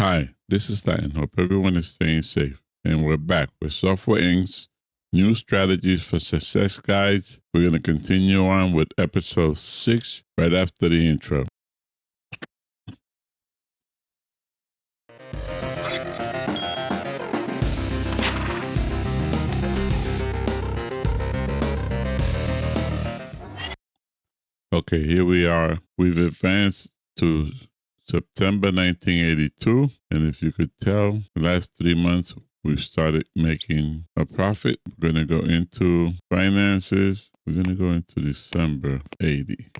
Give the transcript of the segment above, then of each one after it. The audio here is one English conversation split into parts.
Hi, this is Latin. Hope everyone is staying safe. And we're back with Software Inc.'s new strategies for success guides. We're going to continue on with episode 6 right after the intro. Okay, here we are. We've advanced to September 1982. And if you could tell, the last 3 months, we've started making a profit. We're going to go into finances. We're going to go into December 80,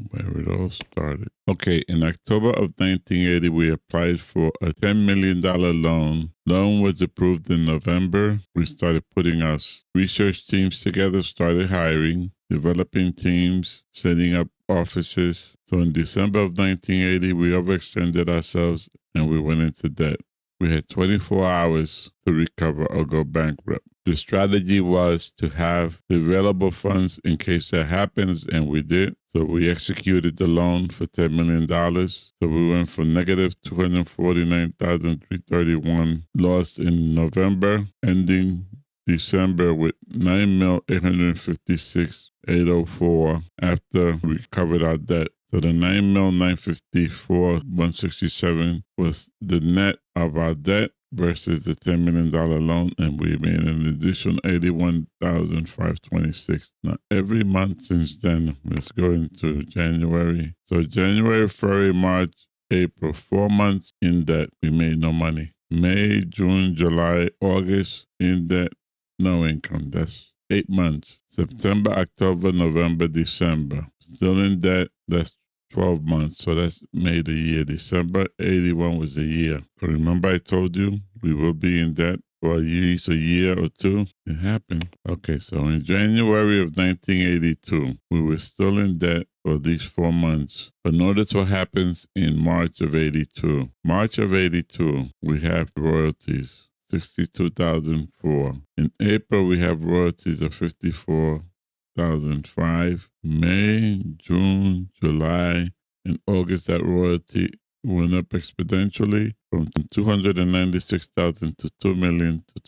where it all started. Okay, in October of 1980, we applied for a $10 million loan. Loan was approved in November. We started putting our research teams together, started hiring, developing teams, setting up offices. So in December of 1980, we overextended ourselves and we went into debt. We had 24 hours to recover or go bankrupt. The strategy was to have the available funds in case that happens, and we did. So we executed the loan for $10 million. So we went from negative $249,331 lost in November, ending December with $9,856,804 after we covered our debt. So the $9,954,167 was the net of our debt versus the $10 million loan, and we made an additional $81,526. Now, every month since then, let's go into January. So January, February, March, April, 4 months in debt, we made no money. May, June, July, August, in debt, no income. That's 8 months. September, October, November, December, still in debt. That's 12 months. So that's made a year. December 81 was a year. So remember I told you we will be in debt for at least a year or two? It happened. Okay, so in January of 1982, we were still in debt for these 4 months. But notice what happens in March of 82. March of 82, we have royalties, $62,004. In April, we have royalties of $54,005. May, June, July, and August, that royalty went up exponentially from 296,000 to 2 million to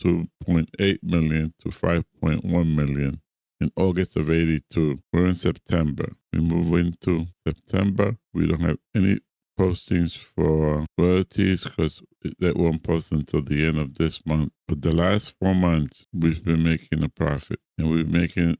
2.8 million to 5.1 million in August of 82. We're in September. We move into September. We don't have any postings for royalties because that won't post until the end of this month. But the last 4 months, we've been making a profit, and we're making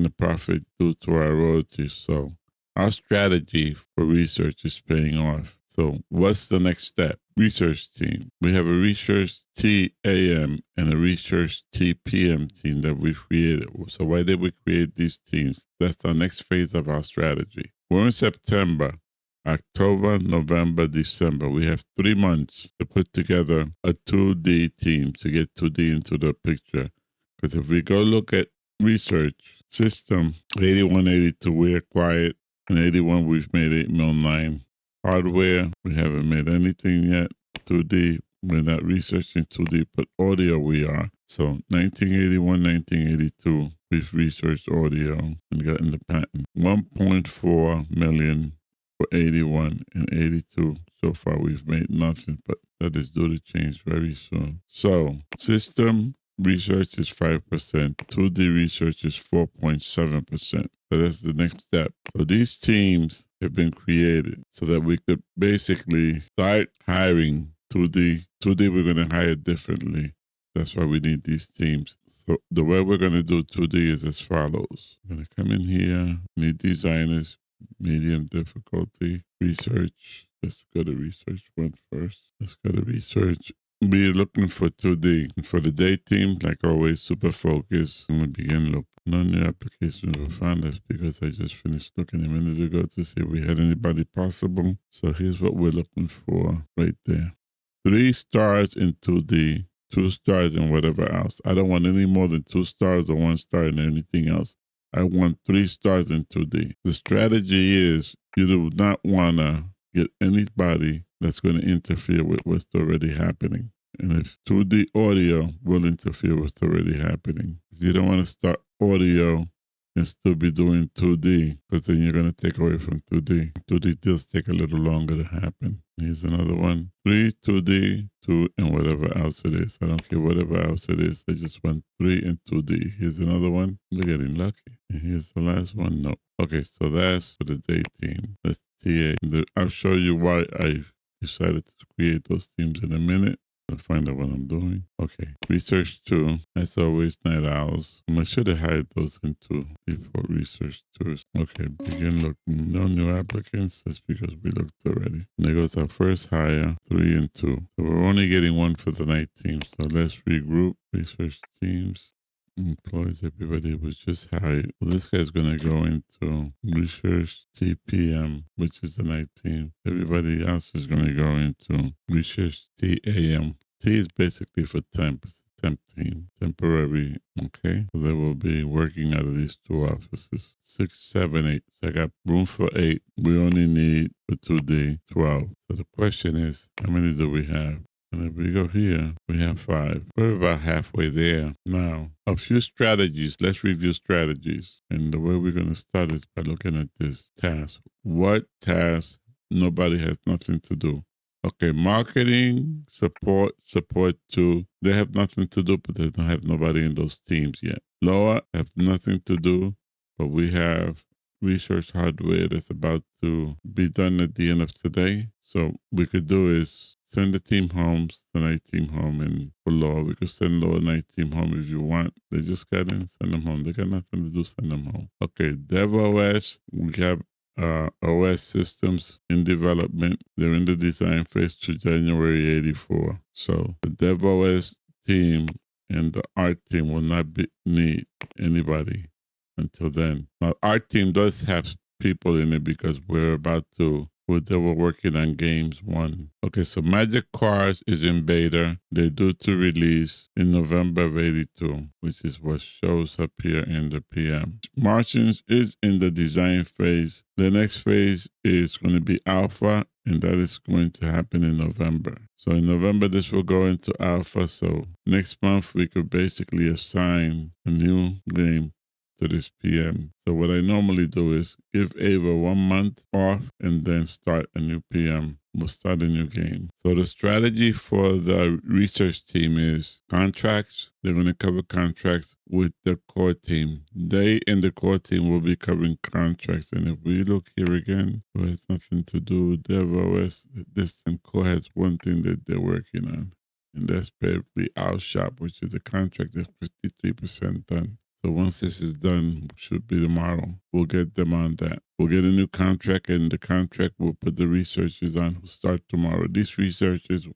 a profit due to our royalties. So our strategy for research is paying off. So what's the next step? Research team. We have a research TAM and a research TPM team that we've created. So why did we create these teams? That's the next phase of our strategy. We're in September. October, November, December. We have 3 months to put together a 2D team to get 2D into the picture. Because if we go look at research, system 81, 82, we acquired. In 81, we've made 8,900,000. Hardware, we haven't made anything yet. 2D, we're not researching 2D, but audio we are. So 1981, 1982, we've researched audio and gotten the patent. 1.4 million. For 81 and 82, so far we've made nothing, but that is due to change very soon. So system research is 5%, 2D research is 4.7%. So that's the next step. So these teams have been created so that we could basically start hiring 2D. 2D we're going to hire differently. That's why we need these teams. So the way we're going to do 2D is as follows. I'm going to come in here, need designers, medium difficulty, research. Let's go to research one first. Let's go to research. We're looking for 2D. For the day team, like always, super focus. I'm going to begin look. No new applications were found. That's because I just finished looking a minute ago to see if we had anybody possible. So here's what we're looking for right there. 3 stars in 2D, 2 stars in whatever else. I don't want any more than 2 stars or 1 star in anything else. I want 3 stars in 2D. The strategy is you do not want to get anybody that's going to interfere with what's already happening. And if 2D audio will interfere with what's already happening, you don't want to start audio and still be doing 2D, because then you're going to take away from 2D. 2D deals take a little longer to happen. Here's another one. 3, 2D, 2, and whatever else it is. I don't care whatever else it is. I just want 3 and 2D. Here's another one. We're getting lucky. And here's the last one. No. Okay, so that's for the day team. That's TA. I'll show you why I decided to create those teams in a minute. I'll find out what I'm doing. Okay, research 2. As always, night owls. I should have hired those into default research 2s. Okay, begin look. No new applicants. That's because we looked already. And there goes our first hire, 3 and 2. So we're only getting 1 for the night team. So let's regroup. Research teams. Employees, everybody was just hired. Well, this guy's going to go into research TPM, which is the night team. Everybody else is going to go into research TAM. T is basically for temp. It's a temp team, temporary. Okay, so they will be working out of these 2 offices. 6, 7, 8. So I got room for 8. We only need for 2D 12. So the question is, how many do we have? And if we go here, we have 5. We're about halfway there. Now, a few strategies. Let's review strategies. And the way we're going to start is by looking at this task. What task nobody has nothing to do? Okay, marketing, support 2. They have nothing to do, but they don't have nobody in those teams yet. Lower have nothing to do, but we have research hardware that's about to be done at the end of today. So we could do is send the team home, the night team home, and for Law, we could send Law night team home if you want. They just got in, send them home. They got nothing to do, send them home. Okay, DevOS, we have OS systems in development. They're in the design phase to January 84. So the DevOS team and the art team will not need anybody until then. Now, our team does have people in it because we're working on games 1. Okay, so Magic Cars is in beta. They're due to release in November of 82, which is what shows up here in the PM. Martians is in the design phase. The next phase is going to be alpha, and that is going to happen in November. So in November, this will go into alpha. So next month, we could basically assign a new game to this PM. So what I normally do is give Ava 1 month off and then start a new PM. We'll start a new game. So the strategy for the research team is contracts. They're going to cover contracts with the core team. They and the core team will be covering contracts. And if we look here again, it has nothing to do with DevOS. This team core has one thing that they're working on, and that's basically our shop, which is a contract that's 53% done. So once this is done, should be tomorrow, we'll get them on that. We'll get a new contract, and the contract will put the researchers on who start tomorrow. These researchers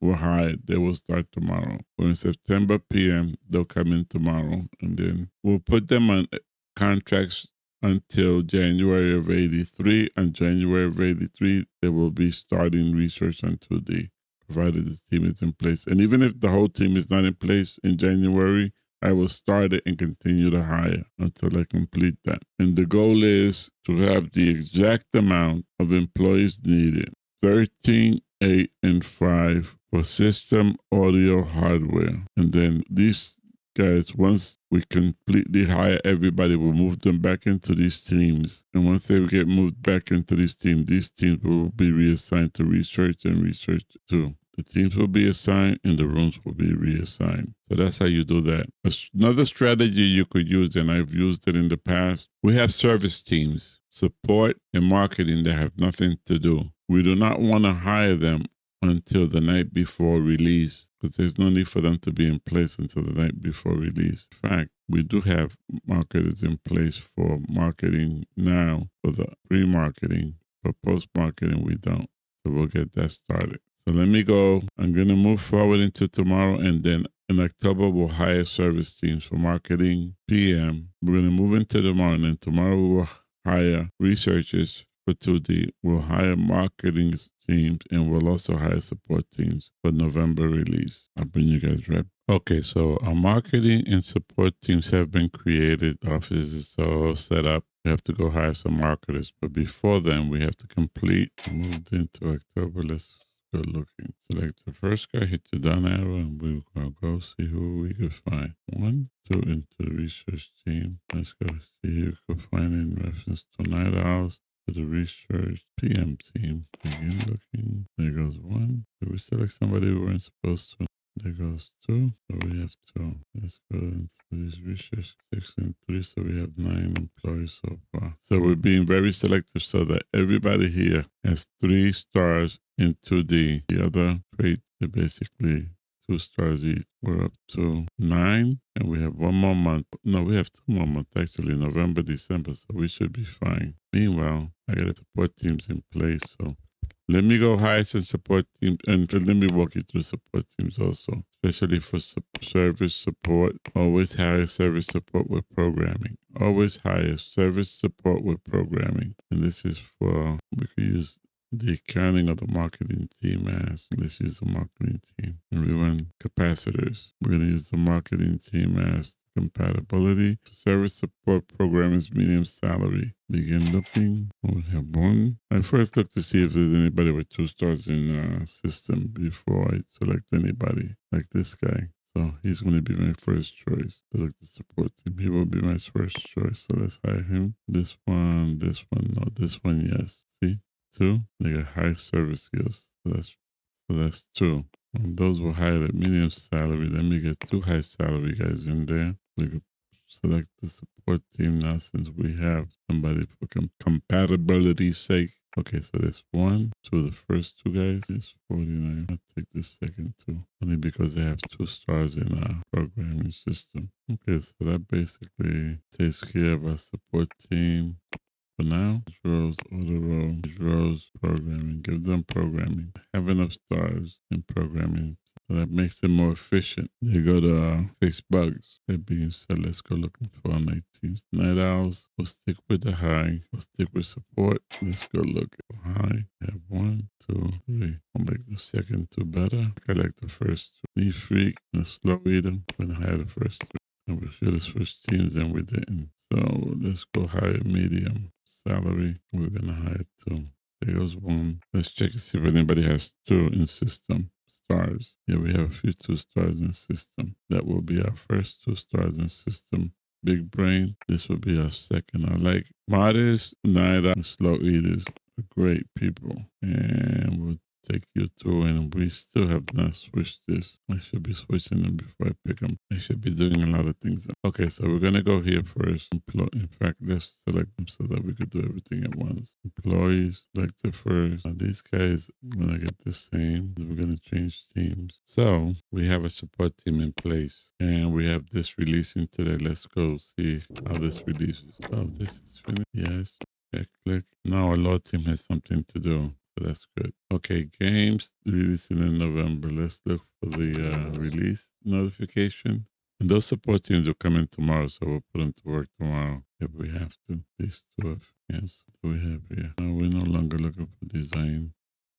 were hired. They will start tomorrow. We're in September PM. They'll come in tomorrow, and then we'll put them on contracts until January of 83. On January of 83, they will be starting research on 2D, provided the team is in place. And even if the whole team is not in place in January, I will start it and continue to hire until I complete that. And the goal is to have the exact amount of employees needed, 13, 8, and 5 for system, audio, hardware. And then these guys, once we completely hire everybody, we'll move them back into these teams. And once they get moved back into these teams will be reassigned to research and research 2. The teams will be assigned and the rooms will be reassigned. So that's how you do that. Another strategy you could use, and I've used it in the past, we have service teams, support and marketing that have nothing to do. We do not want to hire them until the night before release, because there's no need for them to be in place until the night before release. In fact, we do have marketers in place for marketing now, for the pre-marketing. For post-marketing, we don't. So we'll get that started. So let me go. I'm going to move forward into tomorrow, and then in October, we'll hire service teams for marketing, PM. We're going to move into tomorrow, and then tomorrow we'll hire researchers for 2D. We'll hire marketing teams, and we'll also hire support teams for November release. I'll bring you guys right. Okay, so our marketing and support teams have been created. Offices are all set up. We have to go hire some marketers. But before then, we have to complete. Moved into October. Let's go looking. Select the first guy, hit the down arrow, and we'll go see who we can find. 1, 2 into the research team. Let's go see who we can find in reference to Night Owls. To the research PM team. Begin looking. There goes 1. Did we select somebody we weren't supposed to? There goes 2. So we have 2. Let's go into these research 6 and 3. So we have 9 employees so far. So we're being very selective so that everybody here has 3 stars into the other trait. They're basically 2 stars each. We're up to 9 and we have 1 more month. No, we have 2 more months actually, November, December. So we should be fine. Meanwhile, I got support teams in place. So let me go hire some support teams and let me walk you through support teams also, especially for service support. Always hire service support with programming. Always hire service support with programming. And this is for, we could use the accounting of the marketing team as, let's use the marketing team. And we run capacitors. We're going to use the marketing team as compatibility. Service support program is medium salary. Begin looking. We have 1. I first look to see if there's anybody with 2 stars in system before I select anybody like this guy. So he's going to be my first choice. Select the support team. He will be my first choice. So let's hire him. This one, no, this one, yes. See? 2. They got high service skills. So that's 2. And those were hired at medium salary. Let me get 2 high salary guys in there. We could select the support team now since we have somebody for compatibility's sake. Okay, so there's 1, 2. The first 2 guys is 49. I'll take the second 2 only because they have 2 stars in our programming system. Okay, so that basically takes care of our support team. For now, rows, auto row, rows, programming. Give them programming. Have enough stars in programming. So that makes it more efficient. They go to fix bugs. That being said, let's go looking for our night teams. Night owls, we'll stick with the high. We'll stick with support. Let's go look at high. Have 1, 2, 3. I'll make the second 2 better. I like the first 2. Knee freak and slow eater. We're going to hire the first 2. And we should have switched teams and we didn't. So let's go higher medium salary. We're going to hire 2. There goes 1. Let's check and see if anybody has 2 in system stars. Yeah, we have a few 2 stars in system. That will be our first 2 stars in system. Big brain. This will be our second. I like modest, night out, and slow eaters. Great people. And we'll take you through, and we still have not switched this. I should be switching them before I pick them. I should be doing a lot of things. Okay, so we're going to go here first. In fact, let's select them so that we could do everything at once. Employees, select the first. These guys, I'm going to get the same. We're going to change teams. So we have a support team in place, and we have this releasing today. Let's go see how this releases. So this is finished. Yes. Click. Now our law team has something to do. So that's good. Okay, games releasing in November. Let's look for the release notification. And those support teams will come in tomorrow, so we'll put them to work tomorrow if we have to. These 2 have yes. What do we have here? Now we're no longer looking for design.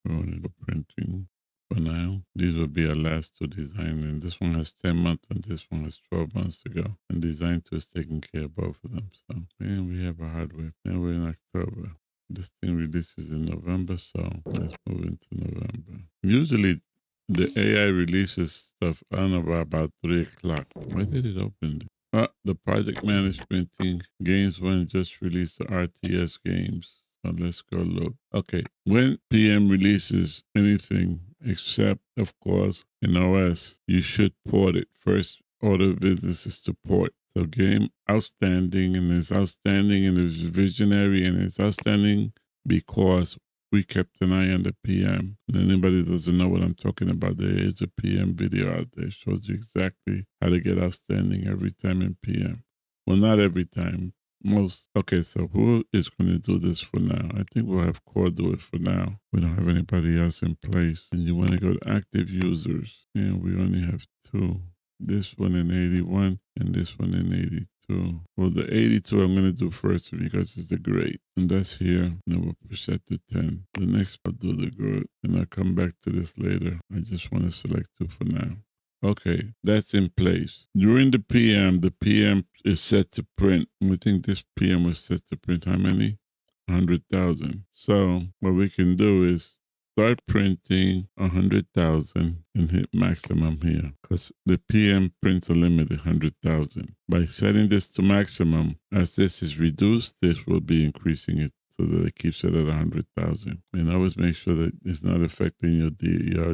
We're only for printing for now. These will be our last 2 design. And this one has 10 months and this one has 12 months to go. And design 2 is taking care of both of them. So, and we have a hardware. And we're in October. This thing releases in November, so let's move into November. Usually, the AI releases stuff, I don't know, about 3 o'clock. Why did it open? The project management team, Games One just released the RTS games. So let's go look. Okay, when PM releases anything, except, of course, in OS, you should port it. First order of business is to port. So game outstanding, and it's outstanding, and it's visionary, and it's outstanding because we kept an eye on the PM. And anybody doesn't know what I'm talking about, there is a PM video out there. It shows you exactly how to get outstanding every time in PM. Well, not every time. Most. Okay, so who is going to do this for now? I think we'll have Core do it for now. We don't have anybody else in place. And you want to go to active users, and we only have 2. This one in 81 and this one in 82. Well, the 82 I'm going to do first because it's the grade. And that's here. And then we'll push that to 10. The next I'll do the grade. And I'll come back to this later. I just want to select 2 for now. Okay, that's in place. During the PM is set to print. I think this PM was set to print how many? 100,000. So what we can do is start printing 100,000 and hit maximum here because the PM prints a limited 100,000. By setting this to maximum, as this is reduced, this will be increasing it so that it keeps it at 100,000. And always make sure that it's not affecting your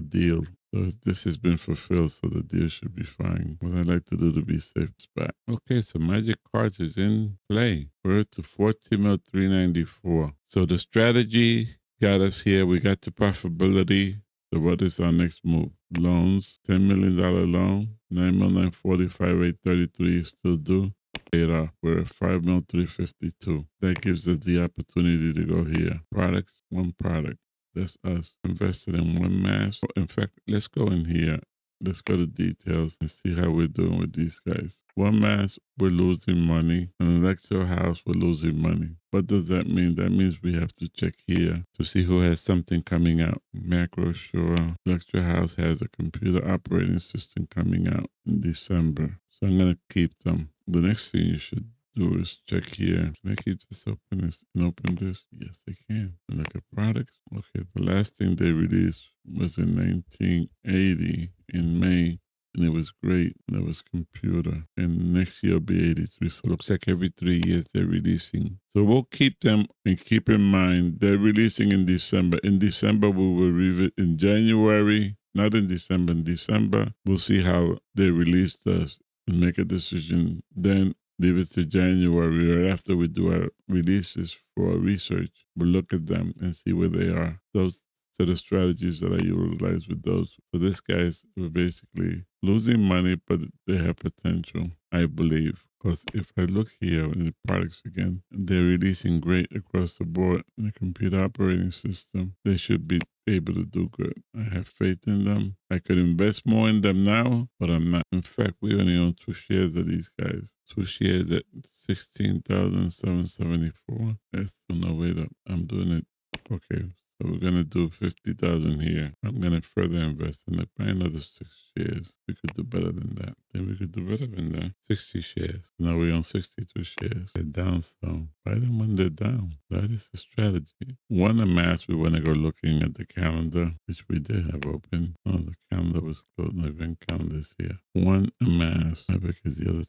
deal. So this has been fulfilled, so the deal should be fine. What I like to do to be safe is back. Okay, so Magic Cards is in play. We're to 14,394. So the strategy got us here. We got the profitability. So what is our next move? Loans, $10 million loan, 9,945,833 is still due. Paid off. We're at 5,352. That gives us the opportunity to go here. Products, one product. That's us invested in one mask. In fact, let's go in here. Let's go to details and see how we're doing with these guys. One mask, we're losing money. An electro house, we're losing money. What does that mean? That means we have to check here to see who has something coming out. Macro, sure. Electro house has a computer operating system coming out in December. So I'm going to keep them. The next thing you should do is check here. Can I keep this open and open this? Yes, I can. And look at products. Okay, the last thing they released was in 1980 in May, and it was great. And it was computer. And next year will be 83. So it looks like every 3 years they're releasing. So we'll keep them and keep in mind they're releasing in December. In December, we will revisit in January. Not in December. In December, we'll see how they released us and make a decision then. Leave it to January or after we do our releases for our research. We'll look at them and see where they are. Those are the strategies that I utilize with those. So this guys were basically losing money, but they have potential, I believe. Because if I look here in the products again, they're releasing great across the board in the computer operating system. They should be able to do good. I have faith in them. I could invest more in them now, but I'm not. In fact, we only own 2 shares of these guys. 2 shares at 16,774. That's still no way up. I'm doing it. Okay. So we're going to do 50,000 here. I'm going to further invest in it. Buy another 6 shares. We could do better than that. Then we could do better than that. 60 shares. Now we own 62 shares. They're down some. Buy them when they're down. That is the strategy. One amass, we want to go looking at the calendar, which we did have open. Oh, the calendar was closed. No event calendars here. One amass. I bet it's the other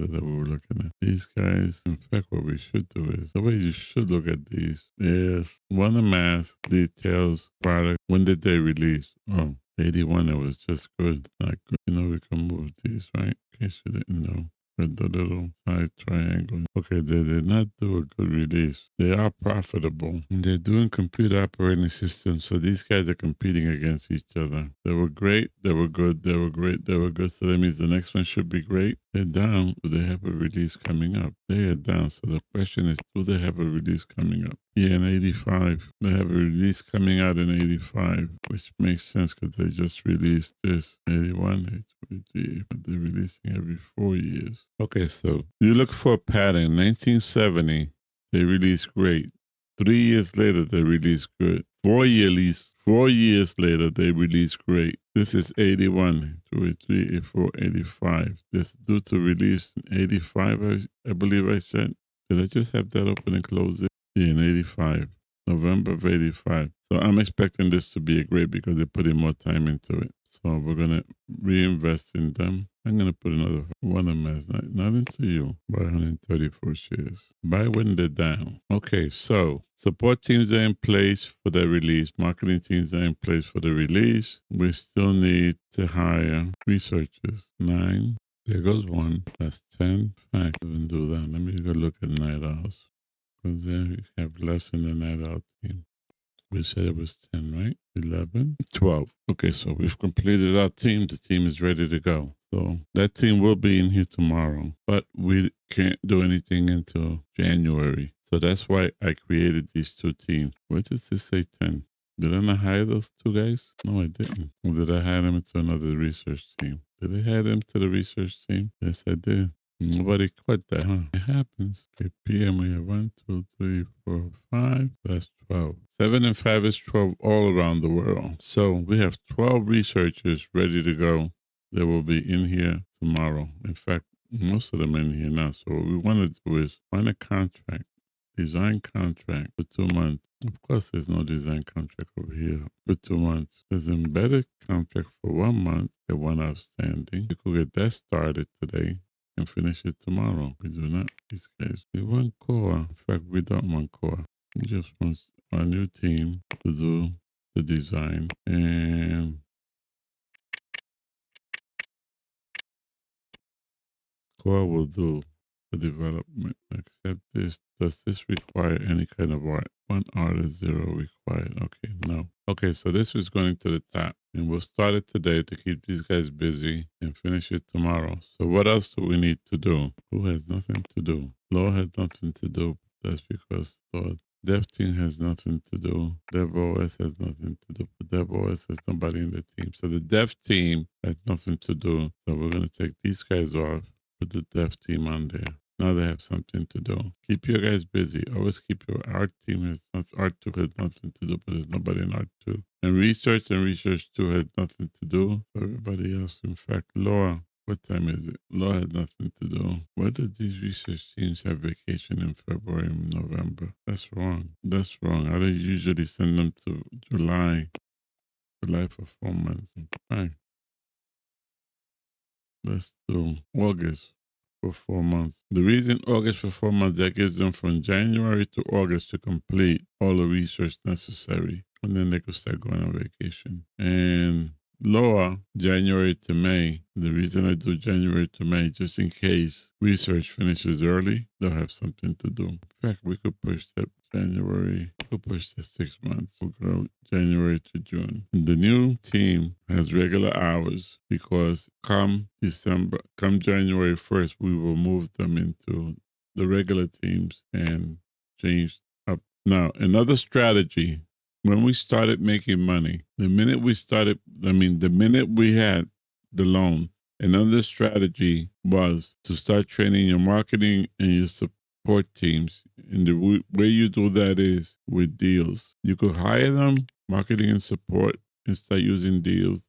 that we were looking at. These guys, in fact, what we should do is, the way you should look at these is one amass, details, product. When did they release? Oh, 81, it was just good. Not good. You know, we can move these, right? In case you didn't know. With the little side triangle. Okay, they did not do a good release. They are profitable. They're doing computer operating systems, so these guys are competing against each other. They were great, they were good, they were great, they were good. So that means the next one should be great. They're down, but they have a release coming up. They are down, so the question is, do they have a release coming up? Yeah, in 85. They have a release coming out in 85, which makes sense because they just released this. 81, 83, but they're releasing every 4 years. Okay, so you look for a pattern. 1970, they released great. 3 years later, they released good. 4 years later, they released great. This is 81, 2, 83, 84, 85. This due to release in 85, I believe I said. Did I just have that open and close it? Yeah, in 85. November of 85. So I'm expecting this to be a great because they're putting more time into it. So we're going to reinvest in them. I'm going to put another one of them as not into you. Buy 134 shares. Buy when they're down. Okay, so support teams are in place for the release. Marketing teams are in place for the release. We still need to hire researchers. 9. There goes 1. That's 10. I couldn't do that. Let me go look at Night Owls. Because then we have less in the Night Owl team. We said it was 10, right? 11, 12. Okay, so we've completed our team. The team is ready to go. So that team will be in here tomorrow, but we can't do anything until January. So that's why I created these 2 teams. Where does this say 10? Did I not hire those 2 guys? No, I didn't. Or did I hire them into another research team? Did I hire them to the research team? Yes, I did. Nobody quit that, huh? It happens. Okay, PM, we have 1, 2, 3, 4, 5. That's 12. 7 and 5 is 12 all around the world. So we have 12 researchers ready to go. They will be in here tomorrow. In fact, most of them are in here now. So what we want to do is find a contract, design contract for 2 months. Of course, there's no design contract over here for 2 months. There's embedded contract for 1 month at one outstanding. You could get that started today and finish it tomorrow. We do not. These guys, we want core. In fact, we don't want core. We just want a new team to do the design, and core will do the development. Accept this. Does this require any kind of art? One art is 0 required. Okay, no. Okay, so this is going to the top. And we'll start it today to keep these guys busy and finish it tomorrow. So what else do we need to do? Who has nothing to do? Law has nothing to do. That's because Lord, Dev team has nothing to do. Dev OS has nothing to do. But Dev OS has somebody in the team. So the dev team has nothing to do. So we're going to take these guys off. Put the dev team on there. Now they have something to do. Keep your guys busy. Always keep your art team has art 2 has nothing to do, but there's nobody in art 2. And research 2 has nothing to do. So everybody else, in fact, Laura, what time is it? Laura has nothing to do. Why do these research teams have vacation in February and November? That's wrong. That's wrong. I usually send them to July for 4 months. Fine. Let's do August for 4 months. The reason August for 4 months, that gives them from January to August to complete all the research necessary. And then they could start going on vacation. And lower January to May. The reason I do January to May, just in case research finishes early, they'll have something to do. In fact, we could push that January, we'll push that 6 months. We'll go January to June. And the new team has regular hours because come January 1st, we will move them into the regular teams and change up. Now, another strategy, when we started making money, the minute we had the loan, another strategy was to start training your marketing and your support teams. And the way you do that is with deals. You could hire them, marketing and support, and start using deals.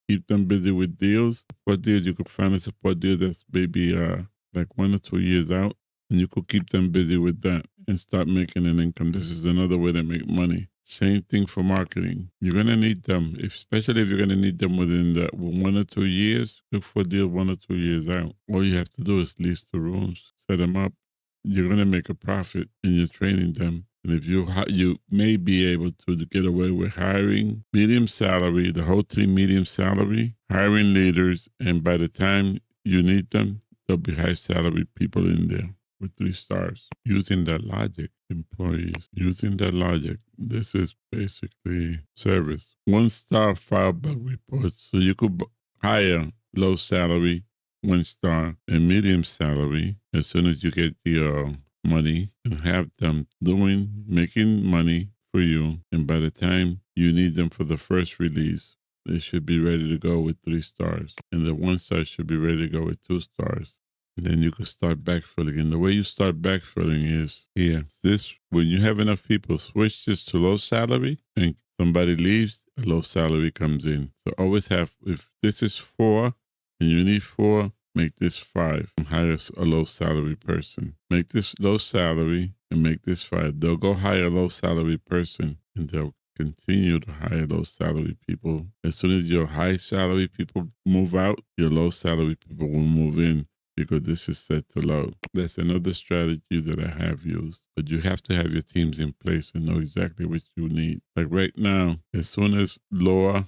Keep them busy with deals. What deals? You could find a support deal that's maybe like 1 or 2 years out, and you could keep them busy with that and start making an income. This is another way to make money. Same thing for marketing. You're going to need them, especially if you're going to need them within the 1 or 2 years. Look for a deal 1 or 2 years out. All you have to do is lease the rooms, set them up. You're going to make a profit and you're training them. And if you may be able to get away with hiring medium salary, the whole team medium salary, hiring leaders, and by the time you need them, there'll be high salary people in there with 3 stars. Using that logic, employees, using that logic, this is basically service. 1-star file bug reports. So you could hire low salary, 1 star, and medium salary as soon as you get the money and have them making money for you. And by the time you need them for the first release, they should be ready to go with 3 stars. And the 1 star should be ready to go with 2 stars. And then you can start backfilling. And the way you start backfilling is here. When you have enough people, switch this to low salary and somebody leaves, a low salary comes in. So always have, if this is 4 and you need 4, make this 5 and hire a low salary person. Make this low salary and make this 5. They'll go hire a low salary person and they'll continue to hire low salary people. As soon as your high salary people move out, your low salary people will move in because this is set to low. That's another strategy that I have used. But you have to have your teams in place and know exactly what you need. Like right now, as soon as lower,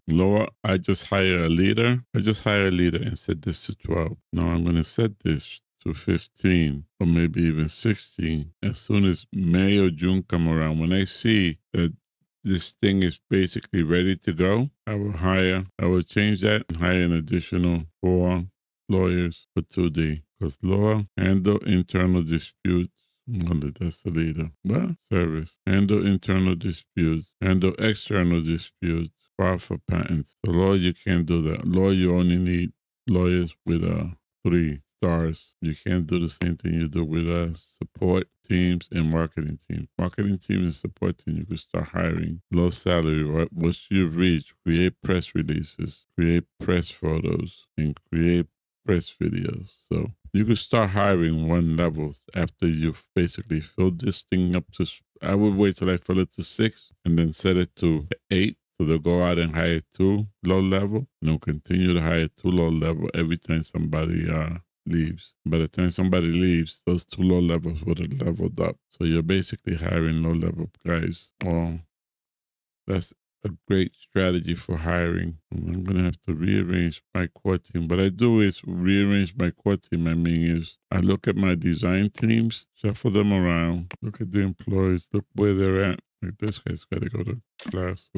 I just hire a leader. And set this to 12. Now I'm going to set this to 15 or maybe even 16. As soon as May or June come around, when I see that this thing is basically ready to go, I will change that and hire an additional 4 lawyers for 2D. Because law, handle internal disputes. That's the leader. Well, service. Handle internal disputes. Handle external disputes. File for patents. So law, you can't do that. Law, you only need lawyers with 3 stars. You can't do the same thing you do with support teams and marketing teams. Marketing team and support team, you could start hiring low salary. Right? Once you've reached, create press releases, create press photos, and create express videos. So you could start hiring one level after you've basically filled this thing up to, I would wait till I fill it to 6 and then set it to 8. So they'll go out and hire 2 low level, and they'll continue to hire 2 low level every time somebody leaves. By the time somebody leaves, those 2 low levels would have leveled up. So you're basically hiring low level guys. Well, that's a great strategy for hiring. I'm going to have to rearrange my core team. What I do is rearrange my core team. I mean, is I look at my design teams, shuffle them around, look at the employees, look where they're at. Like this guy's got to go to class,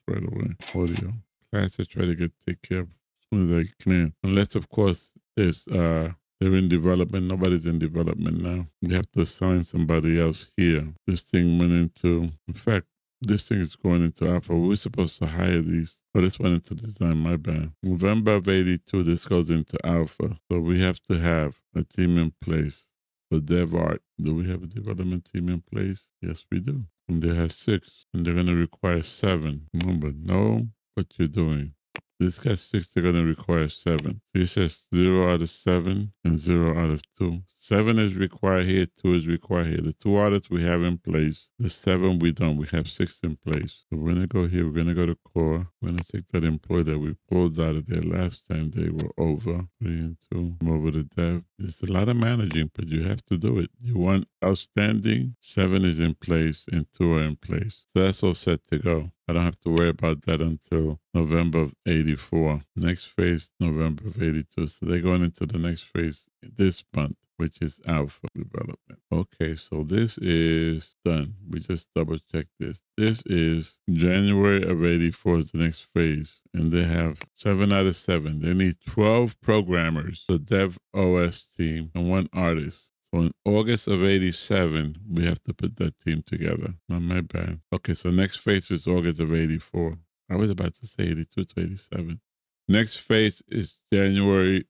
right away. Audio. Class I try to take care of as soon as I can. Unless, of course, they're in development. Nobody's in development now. We have to assign somebody else here. This thing went into, in fact, this thing is going into alpha. We were supposed to hire these. Oh, this went into design, my bad. November of 82, this goes into alpha. So we have to have a team in place for dev art. Do we have a development team in place? Yes, we do. And they have 6, and they're going to require 7. Remember, know what you're doing. This guy's 6, they're going to require 7. So it says 0 out of 7 and 0 out of 2. 7 is required here, 2 is required here. The 2 audits we have in place, the 7 we don't. We have 6 in place. So we're going to go here, we're going to go to core. We're going to take that employee that we pulled out of there last time they were over. 3 and 2, come over to dev. There's a lot of managing, but you have to do it. You want outstanding, 7 is in place and 2 are in place. So that's all set to go. I don't have to worry about that until November of 84. Next phase, November of 82. So they're going into the next phase this month, which is alpha development. Okay, so this is done. We just double check this. This is January of 84 is the next phase. And they have 7 out of 7. They need 12 programmers, the dev OS team, and 1 artist. So in August of 87, we have to put that team together. Not my bad. Okay, so next phase is August of 84. I was about to say 82 to 87. Next phase is January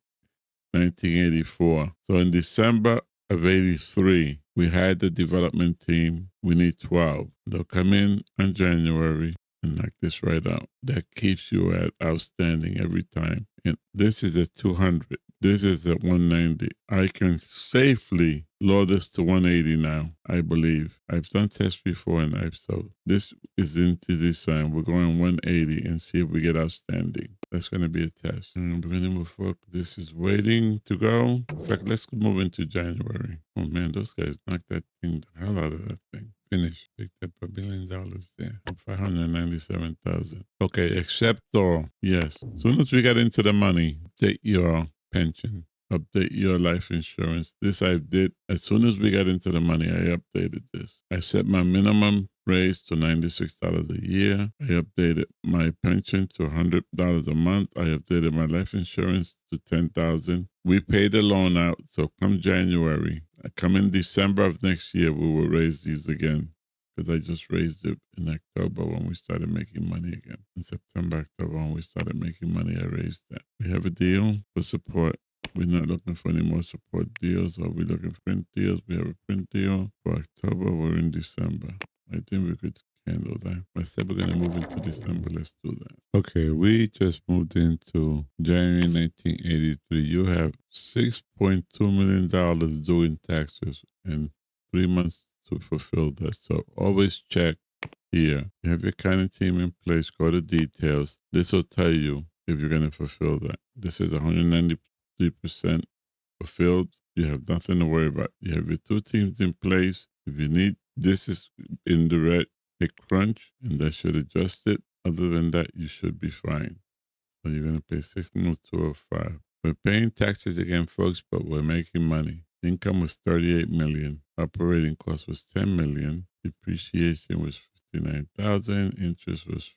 1984. So in December of 83, we had the development team. We need 12. They'll come in January and knock this right out. That keeps you at outstanding every time. And this is at 200. This is at 190. I can safely lower this to 180 now, I believe. I've done tests before, and so this is into design. We're going 180 and see if we get outstanding. That's going to be a test. And we're going to move forward. This is waiting to go. In fact, let's move into January. Oh man, those guys knocked that thing the hell out of that thing. Finish. Picked up $1 billion there. 597,000. Okay, except all. Yes. As soon as we got into the money, update your pension, update your life insurance. This I did. As soon as we got into the money, I updated this. I set my minimum raise to $96 a year. I updated my pension to $100 a month. I updated my life insurance to $10,000. We paid the loan out. So come January, come in December of next year, we will raise these again. Because I just raised it in October when we started making money again. In September, October, when we started making money, I raised that. We have a deal for support. We're not looking for any more support deals. Or we're looking for print deals. We have a print deal for October. We're in December. I think we could handle that. I said we're going to move into December. Let's do that. Okay, we just moved into January 1983. You have $6.2 million due in taxes in 3 months to fulfill that. So always check here. You have your accounting team in place. Go to details. This will tell you if you're going to fulfill that. This is 193% fulfilled. You have nothing to worry about. You have your 2 teams in place. If you need, this is in the red, hit crunch, and that should adjust it. Other than that, you should be fine. So you're going to pay $6,205. We're paying taxes again, folks, but we're making money. Income was $38 million. Operating cost was $10 million. Depreciation was $59,000. Interest was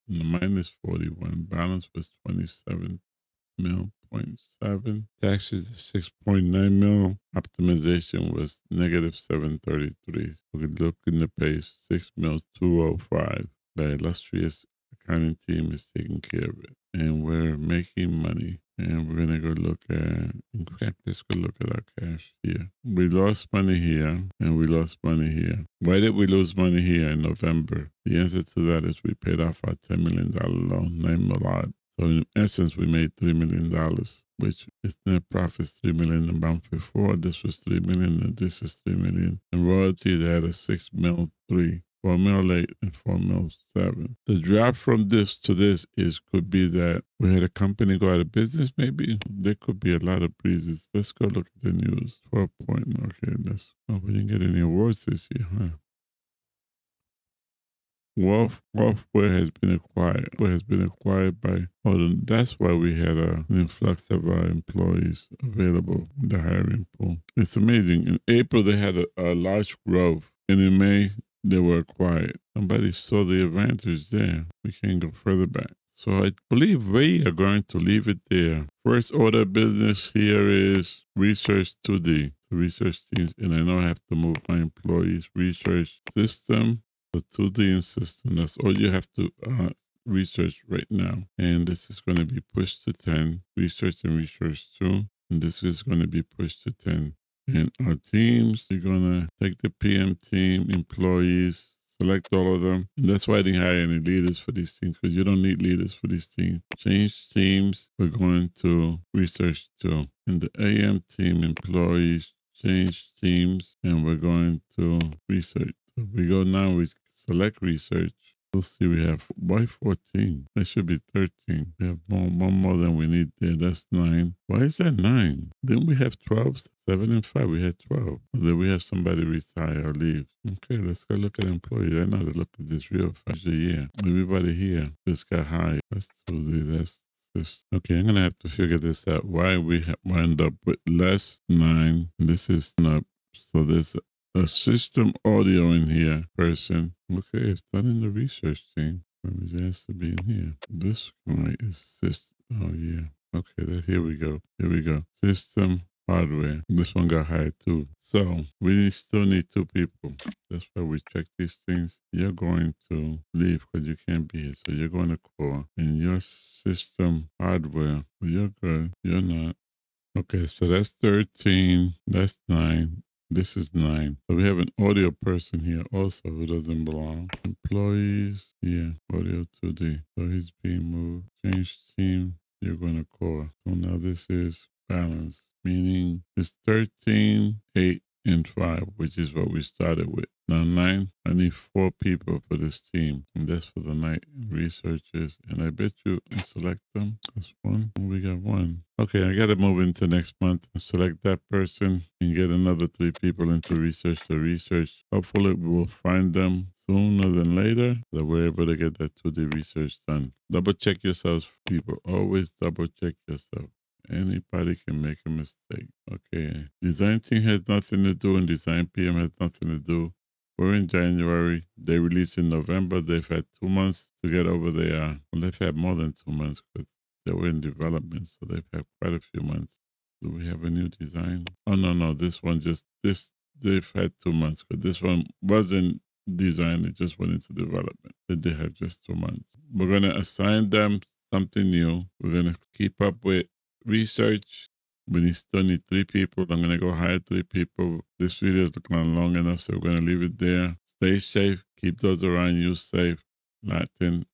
minus $41. Balance was $27.7 million. Taxes $6.9 million. Optimization was negative $733. We're looking to pay $6,205. The illustrious accounting team is taking care of it, and we're making money. And we're going to go look at, in fact, let's go look at our cash here. We lost money here and we lost money here. Why did we lose money here in November? The answer to that is we paid off our $10 million loan, $9 million. So in essence, we made $3 million, which is net profits $3 million a month before. This was $3 million, and this is $3 million. And royalties had a $6 mil 3. 4 mil 8 and 4 mil 7. The drop from this to this could be that we had a company go out of business. Maybe there could be a lot of breezes. Let's go look at the news. 4 point. Okay, we didn't get any awards this year, huh? Wolfware has been acquired. Has been acquired by. That's why we had an influx of our employees available in the hiring pool. It's amazing. In April they had a large growth, and in May they were acquired. Somebody saw the advantage there. We can't go further back. So I believe we are going to leave it there. First order of business here is research 2D. The research teams, and I know I have to move my employees. Research system. The 2D system, that's all you have to research right now. And this is going to be pushed to 10. Research and research 2. And this is going to be pushed to 10. And our teams, you're going to take the PM team, employees, select all of them. And that's why I didn't hire any leaders for these teams, because you don't need leaders for these teams. Change teams, we're going to research 2. In the AM team, employees, change teams, and we're going to research. So we go now, we select research. We'll see, we have why 14? That should be 13. We have one more than we need there. That's 9. Why is that 9? Didn't we have 12? 7 and 5, we had 12. Then we have somebody retire or leave. Okay, let's go look at employees. I know to look at this real fast. Yeah, everybody here just got hired. Let's do this. Okay, I'm going to have to figure this out. Why we wind up with less 9. This is not. So there's a system audio in here, person. Okay, it's done in the research team. It has to be in here. This guy is system. Oh, yeah. Okay, here we go. Here we go. System hardware. This one got hired too. So we still need 2 people. That's why we check these things. You're going to leave because you can't be here. So you're going to core. And your system hardware. Well, you're good. You're not. Okay, so that's 13. That's 9. This is 9. So we have an audio person here also who doesn't belong. Employees, yeah, audio 2D. So he's being moved. Change team, you're going to core. So now this is balance, meaning it's 13, 8, and 5, which is what we started with. Now 9, I need 4 people for this team. And that's for the night researchers. And I bet you select them. That's 1. We got 1. Okay, I got to move into next month and select that person and get another 3 people into research to research. Hopefully we will find them sooner than later that we're able to get that 2D research done. Double check yourselves, people. Always double check yourself. Anybody can make a mistake. Okay. Design team has nothing to do and design PM has nothing to do. We're in January. They released in November. They've had 2 months to get over there. Well, they've had more than 2 months because they were in development. So they've had quite a few months. Do we have a new design? Oh, no. This one they've had 2 months because this one wasn't designed. It just went into development. They have just 2 months. We're going to assign them something new. We're going to keep up with research. We still need 3 people. I'm going to go hire 3 people. This video has gone long enough, so we're going to leave it there. Stay safe. Keep those around you safe. Latin